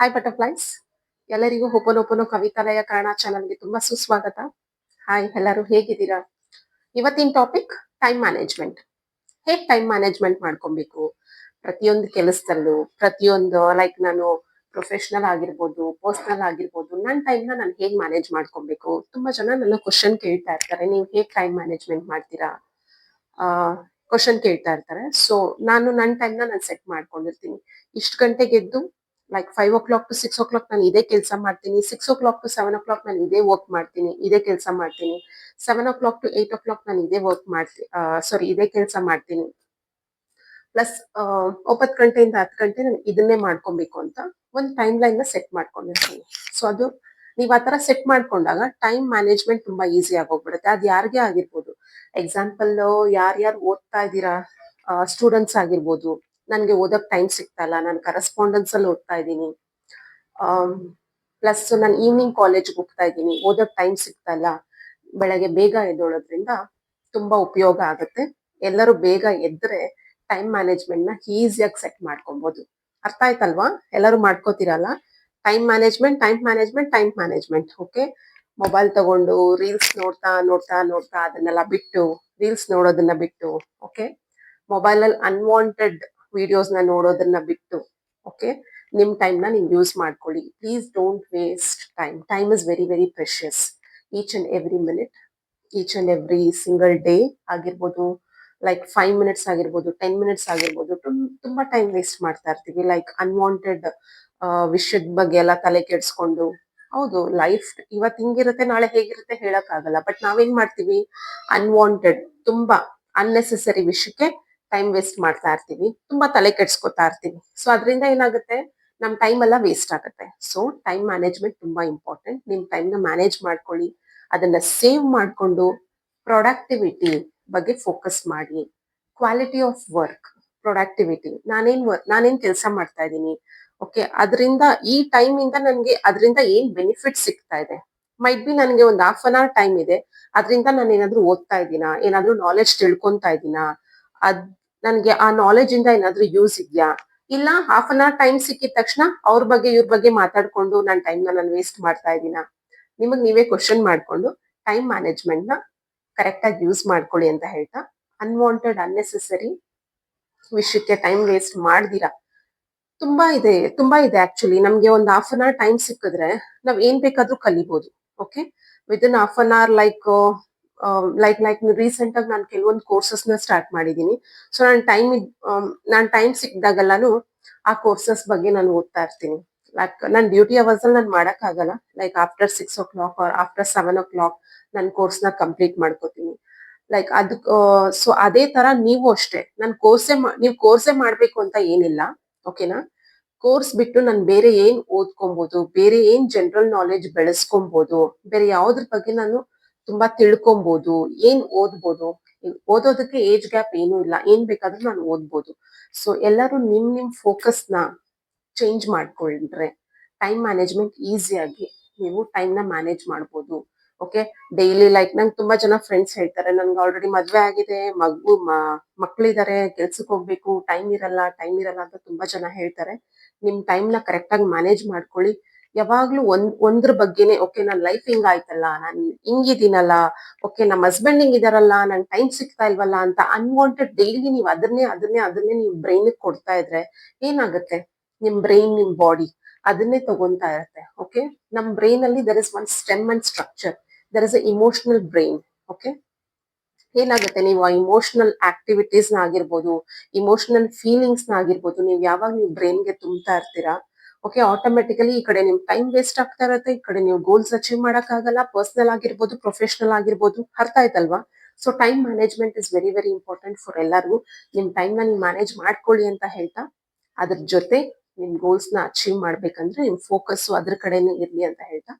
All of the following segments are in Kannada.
ಹಾಯ್ ಬಟರ್ಫ್ಲೈಸ್, ಎಲ್ಲರಿಗೂ ಹೋಪನೋಪನೋ ಕವಿತಾಲಯ ಕನ್ನಡ ಚಾನಲ್ಗೆ ತುಂಬಾ ಸುಸ್ವಾಗತ. ಹಾಯ್, ಎಲ್ಲರೂ ಹೇಗಿದ್ದೀರಾ? ಇವತ್ತಿನ ಟಾಪಿಕ್ ಟೈಮ್ ಮ್ಯಾನೇಜ್ಮೆಂಟ್. ಹೇಗ್ ಟೈಮ್ ಮ್ಯಾನೇಜ್ಮೆಂಟ್ ಮಾಡ್ಕೊಬೇಕು ಪ್ರತಿಯೊಂದು ಕೆಲಸದಲ್ಲೂ, ಪ್ರತಿಯೊಂದು ಲೈಕ್ ನಾನು ಪ್ರೊಫೆಷನಲ್ ಆಗಿರ್ಬೋದು, ಪರ್ಸನಲ್ ಆಗಿರ್ಬೋದು, ನನ್ನ ಟೈಮ್ನ ನಾನು ಹೇಗ್ ಮ್ಯಾನೇಜ್ ಮಾಡ್ಕೊಬೇಕು. ತುಂಬಾ ಜನ ನನ್ನ ಕ್ವಶನ್ ಕೇಳ್ತಾ ಇರ್ತಾರೆ, ನೀವು ಹೇಗ್ ಟೈಮ್ ಮ್ಯಾನೇಜ್ಮೆಂಟ್ ಮಾಡ್ತೀರಾ ಕ್ವಶನ್ ಕೇಳ್ತಾ ಇರ್ತಾರೆ. ಸೊ ನಾನು ನನ್ನ ಟೈಮ್ನ ನಾನು ಸೆಟ್ ಮಾಡ್ಕೊಂಡಿರ್ತೀನಿ. ಇಷ್ಟು ಗಂಟೆಗೆ ಎದ್ದು ಲೈಕ್ 5 o'clock to 6 o'clock ನಾನು ಇದೇ ಕೆಲಸ ಮಾಡ್ತೀನಿ, 6 o'clock to 7 o'clock ನಾನು ಇದೇ ವರ್ಕ್ ಮಾಡ್ತೀನಿ, ಇದೇ ಕೆಲಸ ಮಾಡ್ತೀನಿ, 7 o'clock to 8 o'clock ನಾನು ಇದೇ ವರ್ಕ್ ಮಾಡ್ತೀನಿ, ಇದೇ ಕೆಲಸ ಮಾಡ್ತೀನಿ, ಪ್ಲಸ್ 9 ಗಂಟೆಯಿಂದ 10 ಗಂಟೆ ನಾನು ಇದನ್ನೇ ಮಾಡ್ಕೊಬೇಕು ಅಂತ ಒಂದು ಟೈಮ್ ಲೈನ್ ನ ಸೆಟ್ ಮಾಡ್ಕೊಂಡಿರ್ತೀನಿ. ಸೊ ಅದು ನೀವು ಆ ತರ ಸೆಟ್ ಮಾಡ್ಕೊಂಡಾಗ ಟೈಮ್ ಮ್ಯಾನೇಜ್ಮೆಂಟ್ ತುಂಬಾ ಈಸಿ ಆಗೋಗ್ಬಿಡುತ್ತೆ. ಅದು ಯಾರಿಗೇ ಆಗಿರ್ಬೋದು. ಎಕ್ಸಾಂಪಲ್, ಯಾರ್ಯಾರು ಓದ್ತಾ ಇದ್ದೀರಾ, ಸ್ಟೂಡೆಂಟ್ಸ್ ಆಗಿರ್ಬೋದು, ನನ್ಗೆ ಓದಕ್ ಟೈಮ್ ಸಿಗ್ತಾ ಇಲ್ಲ, ನಾನು ಕರೆಸ್ಪಾಂಡೆನ್ಸ್ ಅಲ್ಲಿ ಓದ್ತಾ ಇದ್ದೀನಿ, ಪ್ಲಸ್ ನಾನು ಈವ್ನಿಂಗ್ ಕಾಲೇಜ್ಗೆ ಹೋಗ್ತಾ ಇದ್ದೀನಿ, ಓದಕ್ ಟೈಮ್ ಸಿಗ್ತಾ ಇಲ್ಲ. ಬೆಳಗ್ಗೆ ಬೇಗ ಎದ್ದೋಳೋದ್ರಿಂದ ತುಂಬಾ ಉಪಯೋಗ ಆಗುತ್ತೆ. ಎಲ್ಲರೂ ಬೇಗ ಎದ್ರೆ ಟೈಮ್ ಮ್ಯಾನೇಜ್ಮೆಂಟ್ ನ ಈಸಿಯಾಗಿ ಸೆಟ್ ಮಾಡ್ಕೊಬಹುದು. ಅರ್ಥ ಆಯ್ತಲ್ವಾ? ಎಲ್ಲರೂ ಮಾಡ್ಕೋತೀರಲ್ಲ? Time management, time management, time management. Okay, mobile ತಗೊಂಡು ರೀಲ್ಸ್ ನೋಡ್ತಾ ನೋಡ್ತಾ ನೋಡ್ತಾ ಅದನ್ನೆಲ್ಲ ಬಿಟ್ಟು, ರೀಲ್ಸ್ ನೋಡೋದನ್ನ ಬಿಟ್ಟು, ಓಕೆ, ಮೊಬೈಲ್ ಅಲ್ಲಿ ಅನ್ವಾಂಟೆಡ್ ವಿಡಿಯೋಸ್ ನ ನೋಡೋದನ್ನ ಬಿಟ್ಟು, ಓಕೆ, ನಿಮ್ ಟೈಮ್ ನ ನೀವು ಯೂಸ್ ಮಾಡ್ಕೊಳ್ಳಿ. Please don't waste time. Time is very very precious. Each and every minute, each and every single day ಆಗಿರ್ಬೋದು, ಲೈಕ್ 5 minutes ಆಗಿರ್ಬೋದು, 10 minutes ಆಗಿರ್ಬೋದು, ತುಂಬಾ ಟೈಮ್ ವೇಸ್ಟ್ ಮಾಡ್ತಾ ಇರ್ತೀವಿ. ಲೈಕ್ ಅನ್ವಾಂಟೆಡ್ ವಿಷಯದ ಬಗ್ಗೆ ಎಲ್ಲ ತಲೆ ಕೆಡ್ಸ್ಕೊಂಡು. ಹೌದು, ಲೈಫ್ ಇವತ್ತು ಹಿಂಗಿರುತ್ತೆ, ನಾಳೆ ಹೇಗಿರುತ್ತೆ ಹೇಳಕ್ ಆಗಲ್ಲ. ಬಟ್ ನಾವೇನ್ ಮಾಡ್ತೀವಿ, ಅನ್ವಾಂಟೆಡ್, ತುಂಬಾ ಅನ್ನೆಸೆಸರಿ ವಿಷಯಕ್ಕೆ ಟೈಮ್ ವೇಸ್ಟ್ ಮಾಡ್ತಾ ಇರ್ತೀವಿ, ತುಂಬಾ ತಲೆ ಕೆಡ್ಸ್ಕೊತಾ ಇರ್ತೀವಿ. ಸೊ ಅದರಿಂದ ಏನಾಗುತ್ತೆ, ನಮ್ ಟೈಮ್ ಎಲ್ಲ ವೇಸ್ಟ್ ಆಗುತ್ತೆ. ಸೊ ಟೈಮ್ ಮ್ಯಾನೇಜ್ಮೆಂಟ್ ತುಂಬಾ ಇಂಪಾರ್ಟೆಂಟ್. ನಿಮ್ ಟೈಮ್ ನ ಮ್ಯಾನೇಜ್ ಮಾಡ್ಕೊಳ್ಳಿ, ಅದನ್ನ ಸೇವ್ ಮಾಡ್ಕೊಂಡು ಪ್ರೊಡಕ್ಟಿವಿಟಿ ಬಗ್ಗೆ ಫೋಕಸ್ ಮಾಡಿ. ಕ್ವಾಲಿಟಿ ಆಫ್ ವರ್ಕ್, ಪ್ರೊಡಕ್ಟಿವಿಟಿ, ನಾನೇನ್ ಕೆಲಸ ಮಾಡ್ತಾ ಇದ್ದೀನಿ, ಓಕೆ, ಅದರಿಂದ ಈ ಟೈಮ್ ಇಂದ ನನ್ಗೆ ಅದರಿಂದ ಏನ್ ಬೆನಿಫಿಟ್ ಸಿಗ್ತಾ ಇದೆ. ಮೈಟ್ ಬಿ ನನಗೆ ಒಂದು ½ ಟೈಮ್ ಇದೆ, ಅದರಿಂದ ನಾನು ಏನಾದ್ರೂ ಓದ್ತಾ ಇದ್ದೀನಾ, ಏನಾದ್ರೂ ನಾಲೆಡ್ಜ್ ತಿಳ್ಕೊಂತಾ ಇದ್ದೀನಾ, ಅದ್ ನನ್ಗೆ ಆ ನಾಲೆಡ್ಜ್ ಇಂದ ಏನಾದ್ರೂ ಯೂಸ್ ಇದೆಯಾ, ಇಲ್ಲ ½ ಟೈಮ್ ಸಿಕ್ಕಿದ ತಕ್ಷಣ ಅವ್ರ ಬಗ್ಗೆ ಇವ್ರ ಬಗ್ಗೆ ಮಾತಾಡ್ಕೊಂಡು ನನ್ನ ಟೈಮ್ ನಾನು ವೇಸ್ಟ್ ಮಾಡ್ತಾ ಇದ್ದೀನಾ. ನಿಮಗ್ ನೀವೇ ಕ್ವಶನ್ ಮಾಡ್ಕೊಂಡು ಟೈಮ್ ಮ್ಯಾನೇಜ್ಮೆಂಟ್ ನ ಕರೆಕ್ಟ್ ಆಗಿ ಯೂಸ್ ಮಾಡ್ಕೊಳ್ಳಿ ಅಂತ ಹೇಳ್ತಾ, ಅನ್ವಾಂಟೆಡ್ ಅನ್ನೆಸೆಸರಿ ವಿಷಯಕ್ಕೆ ಟೈಮ್ ವೇಸ್ಟ್ ಮಾಡ್ದಿರಾ. ತುಂಬಾ ಇದೆ ಆಕ್ಚುಲಿ. ನಮ್ಗೆ ಒಂದು ½ ಟೈಮ್ ಸಿಕ್ಕಿದ್ರೆ ನಾವ್ ಏನ್ ಬೇಕಾದ್ರೂ ಕಲಿಬಹುದು. ಓಕೆ, ವಿದಿನ್ ½ ಲೈಕ್ ರೀಸೆಂಟ್ ಆಗಿ ನಾನು ಕೆಲವೊಂದು ಕೋರ್ಸಸ್ ನ ಸ್ಟಾರ್ಟ್ ಮಾಡಿದೀನಿ. ಸೊ ನಾನು ಟೈಮ್ ಸಿಕ್ಕಿದಾಗೆಲ್ಲಾನು ಆ ಕೋರ್ಸಸ್ ಬಗ್ಗೆ ನಾನು ಓದ್ತಾ ಇರ್ತೀನಿ. ಲೈಕ್ ನನ್ನ ಡ್ಯೂಟಿ ಅವರ್ಸ್ ಅಲ್ಲಿ ನಾನು ಮಾಡಕ್ ಆಗಲ್ಲ. Like after 6 o'clock R after 7 o'clock ನನ್ನ ಕೋರ್ಸ್ ನ ಕಂಪ್ಲೀಟ್ ಮಾಡ್ಕೋತೀನಿ. ಲೈಕ್ ಅದಕ್ ಸೊ ಅದೇ ತರ ನೀವು ಅಷ್ಟೇ, ನೀವು ಕೋರ್ಸೇ ಮಾಡ್ಬೇಕು ಅಂತ ಏನಿಲ್ಲ. ಓಕೆನಾ? ಕೋರ್ಸ್ ಬಿಟ್ಟು ನಾನು ಬೇರೆ ಏನ್ ಓದ್ಕೊಬಹುದು, ಬೇರೆ ಏನ್ ಜನರಲ್ ನಾಲೆಡ್ಜ್ ಬೆಳೆಸ್ಕೊಬಹುದು, ಬೇರೆ ಯಾವ್ದ್ರ ಬಗ್ಗೆ ನಾನು ತುಂಬಾ ತಿಳ್ಕೊಬಹುದು, ಏನ್ ಓದ್ಬೋದು. ಓದೋದಕ್ಕೆ ಏಜ್ ಗ್ಯಾಪ್ ಏನೂ ಇಲ್ಲ, ಏನ್ ಬೇಕಾದ್ರೂ ನಾನು ಓದ್ಬೋದು. ಸೊ ಎಲ್ಲರೂ ನಿಮ್ ಫೋಕಸ್ ನ ಚೇಂಜ್ ಮಾಡ್ಕೊಂಡ್ರೆ ಟೈಮ್ ಮ್ಯಾನೇಜ್ಮೆಂಟ್ ಈಸಿಯಾಗಿ ನೀವು ಟೈಮ್ ನ ಮ್ಯಾನೇಜ್ ಮಾಡ್ಬೋದು. ಓಕೆ, ಡೈಲಿ ಲೈಕ್ ನಂಗೆ ತುಂಬಾ ಜನ ಫ್ರೆಂಡ್ಸ್ ಹೇಳ್ತಾರೆ, ನನ್ಗೆ ಆಲ್ರೆಡಿ ಮದ್ವೆ ಆಗಿದೆ, ಮಕ್ಳಿದಾರೆ, ಕೆಲ್ಸಕ್ಕೆ ಹೋಗ್ಬೇಕು, ಟೈಮ್ ಇರಲ್ಲ ಅಂತ ತುಂಬಾ ಜನ ಹೇಳ್ತಾರೆ. ನಿಮ್ ಟೈಮ್ ನ ಕರೆಕ್ಟ್ ಆಗಿ ಮ್ಯಾನೇಜ್ ಮಾಡ್ಕೊಳ್ಳಿ. ಯಾವಾಗ್ಲೂ ಒಂದ್ರ ಬಗ್ಗೆನೆ, ಓಕೆ ನನ್ ಲೈಫ್ ಹಿಂಗಾಯ್ತಲ್ಲ, ನಾನ್ ಹಿಂಗಿದ್ದೀನಲ್ಲ, ಓಕೆ ನಮ್ಮ ಹಸ್ಬೆಂಡ್ ಹಿಂಗಿದಾರಲ್ಲ, ನನ್ ಟೈಮ್ ಸಿಗ್ತಾ ಇಲ್ವಲ್ಲ ಅಂತ ಅನ್ವಾಂಟೆಡ್ ಡೈಲಿ ನೀವು ಅದನ್ನೇ ನೀವು ಬ್ರೈನ್ ಕೊಡ್ತಾ ಇದ್ರೆ ಏನಾಗುತ್ತೆ, ನಿಮ್ ಬ್ರೈನ್, ನಿಮ್ ಬಾಡಿ ಅದನ್ನೇ ತಗೊಂತಾ ಇರುತ್ತೆ. ಓಕೆ, ನಮ್ ಬ್ರೈನ್ ಅಲ್ಲಿ there is one stem and structure, there is a emotional brain. Okay, ಏನಾಗುತ್ತೆ, ನೀವು ಆ ಇಮೋಷನಲ್ ಆಕ್ಟಿವಿಟೀಸ್ ನ ಆಗಿರ್ಬೋದು, ಇಮೋಷನಲ್ ಫೀಲಿಂಗ್ಸ್ ನ ಆಗಿರ್ಬೋದು, ನೀವು ಯಾವಾಗ ನೀವು ಬ್ರೈನ್ಗೆ ತುಂಬ್ತಾ ಇರ್ತೀರಾ, ಓಕೆ, ಆಟೋಮೆಟಿಕಲಿ ಈ ಕಡೆ ನಿಮ್ ಟೈಮ್ ವೇಸ್ಟ್ ಆಗ್ತಾ ಇರುತ್ತೆ, ಈ ಕಡೆ ನೀವು ಗೋಲ್ಸ್ ಅಚೀವ್ ಮಾಡಕ್ ಆಗಲ್ಲ, ಪರ್ಸನಲ್ ಆಗಿರ್ಬೋದು, ಪ್ರೊಫೆಷನಲ್ ಆಗಿರ್ಬೋದು. ಅರ್ಥ ಆಯ್ತಲ್ವಾ? So time management is very very important for ಎಲ್ಲರಿಗೂ. ನಿಮ್ ಟೈಮ್ ನ ನೀವು ಮ್ಯಾನೇಜ್ ಮಾಡ್ಕೊಳ್ಳಿ ಅಂತ ಹೇಳ್ತಾ, ಅದ್ರ ಜೊತೆ ನಿಮ್ ಗೋಲ್ಸ್ ನ ಅಚೀವ್ ಮಾಡ್ಬೇಕಂದ್ರೆ ನಿಮ್ ಫೋಕಸ್ ಅದ್ರ ಕಡೆನೇ ಇರ್ಲಿ ಅಂತ ಹೇಳ್ತಾ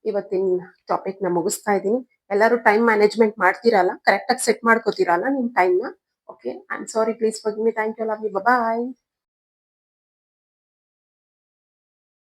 ಇವತ್ತಿನ ಟಾಪಿಕ್ ನ ಮುಗಿಸ್ತಾ ಇದ್ದೀನಿ. ಎಲ್ಲರೂ ಟೈಮ್ ಮ್ಯಾನೇಜ್ಮೆಂಟ್ ಮಾಡ್ತೀರಲ್ಲ, ಕರೆಕ್ಟ್ ಆಗಿ ಸೆಟ್ ಮಾಡ್ಕೋತೀರಲ್ಲ ನಿಮ್ ಟೈಮ್ ನ. Okay, I am sorry, please forgive me. Thank you, love you, bye.